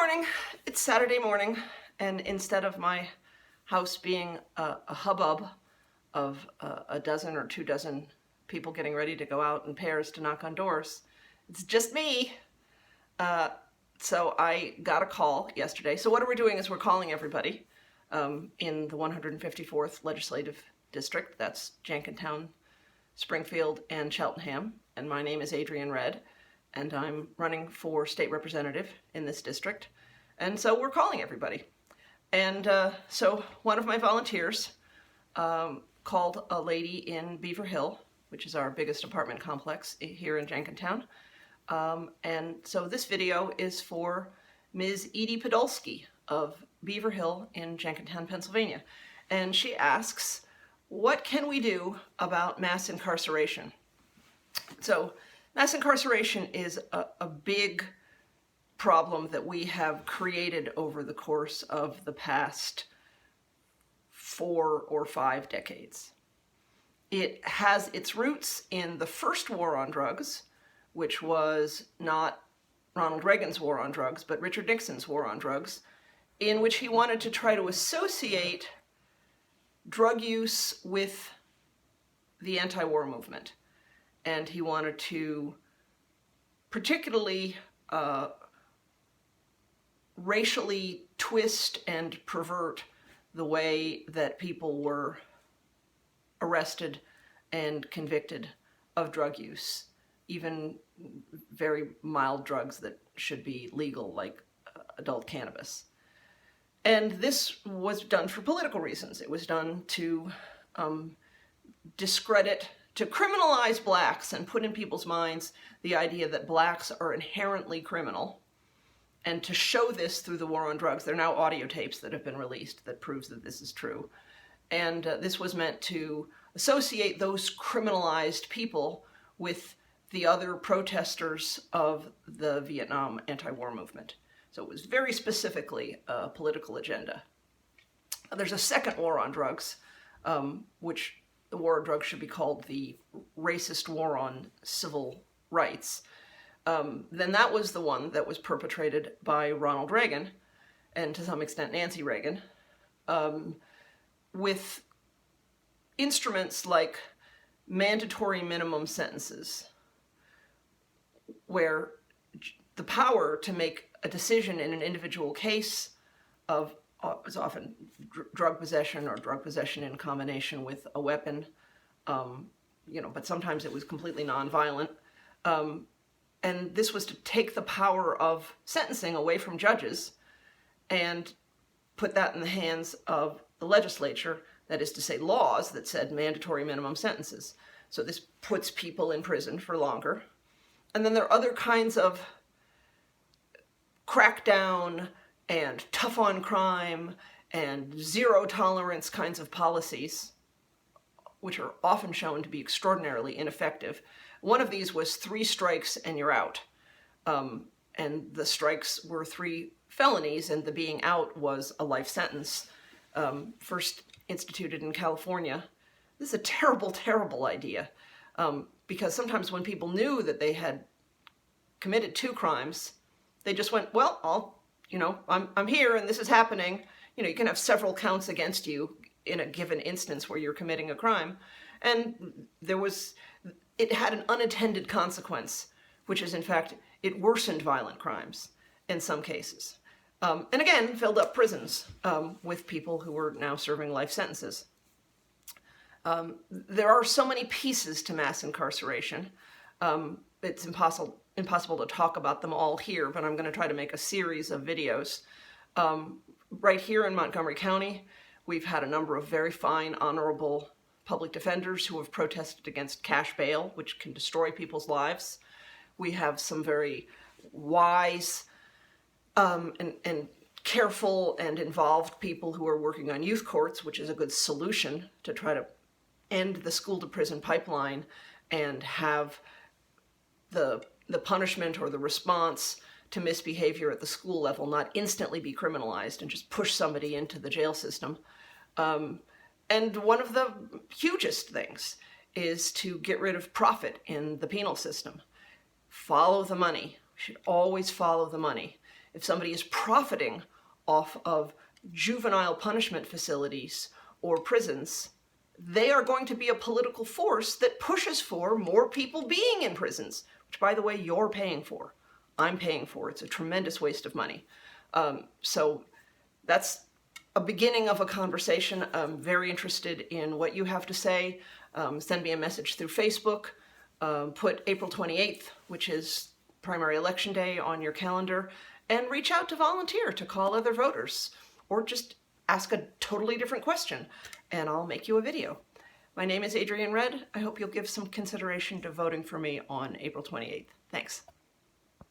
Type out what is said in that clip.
morning. It's Saturday morning, and instead of my house being a hubbub of a dozen or 2 dozen people getting ready to go out in pairs to knock on doors, it's just me. So I got a call yesterday. So what we're doing is we're calling everybody in the 154th Legislative District. That's Jenkintown, Springfield, and Cheltenham. And my name is Adrienne Redd, and I'm running for state representative in this district. And so we're calling everybody. And so one of my volunteers called a lady in Beaver Hill, which is our biggest apartment complex here in Jenkintown. And so this video is for Ms. Edie Podolsky of Beaver Hill in Jenkintown, Pennsylvania. And she asks, what can we do about mass incarceration? So mass incarceration is a big problem that we have created over the course of the past 4 or 5 decades. It has its roots in the first war on drugs, which was not Ronald Reagan's war on drugs, but Richard Nixon's war on drugs, in which he wanted to try to associate drug use with the anti-war movement. And he wanted to particularly racially twist and pervert the way that people were arrested and convicted of drug use, even very mild drugs that should be legal, like adult cannabis. And this was done for political reasons. It was done to discredit, to criminalize blacks and put in people's minds the idea that blacks are inherently criminal, and to show this through the war on drugs. There are now audio tapes that have been released that proves that this is true. And this was meant to associate those criminalized people with the other protesters of the Vietnam anti-war movement. So it was very specifically a political agenda. There's a second war on drugs, which the war on drugs should be called the racist war on civil rights. Then that was the one that was perpetrated by Ronald Reagan, and to some extent Nancy Reagan, with instruments like mandatory minimum sentences, where the power to make a decision in an individual case of was often drug possession or drug possession in combination with a weapon, but sometimes it was completely nonviolent. And this was to take the power of sentencing away from judges and put that in the hands of the legislature, that is to say laws that said mandatory minimum sentences. So this puts people in prison for longer. And then there are other kinds of crackdown and tough on crime and zero tolerance kinds of policies, which are often shown to be extraordinarily ineffective. One of these was 3 strikes and you're out. And the strikes were 3 felonies, and the being out was a life sentence, first instituted in California. This is a terrible, terrible idea, because sometimes when people knew that they had committed 2 crimes, they just went, well, I'm here and this is happening. You can have several counts against you in a given instance where you're committing a crime. And it had an unintended consequence, which is, in fact, it worsened violent crimes in some cases. And again, filled up prisons with people who were now serving life sentences. There are so many pieces to mass incarceration. It's impossible to talk about them all here, but I'm going to try to make a series of videos. Right here in Montgomery County, we've had a number of very fine, honorable public defenders who have protested against cash bail, which can destroy people's lives. We have some very wise and careful and involved people who are working on youth courts, which is a good solution to try to end the school-to-prison pipeline and have the punishment or the response to misbehavior at the school level not instantly be criminalized and just push somebody into the jail system. And one of the hugest things is to get rid of profit in the penal system. Follow the money. We should always follow the money. if somebody is profiting off of juvenile punishment facilities or prisons, they are going to be a political force that pushes for more people being in prisons, which, by the way, you're paying for. I'm paying for. It's a tremendous waste of money. So that's a beginning of a conversation. I'm very interested in what you have to say. Send me a message through Facebook. Put April 28th, which is primary election day, on your calendar, and reach out to volunteer to call other voters, or just ask a totally different question, and I'll make you a video. My name is Adrienne Redd. I hope you'll give some consideration to voting for me on April 28th. Thanks.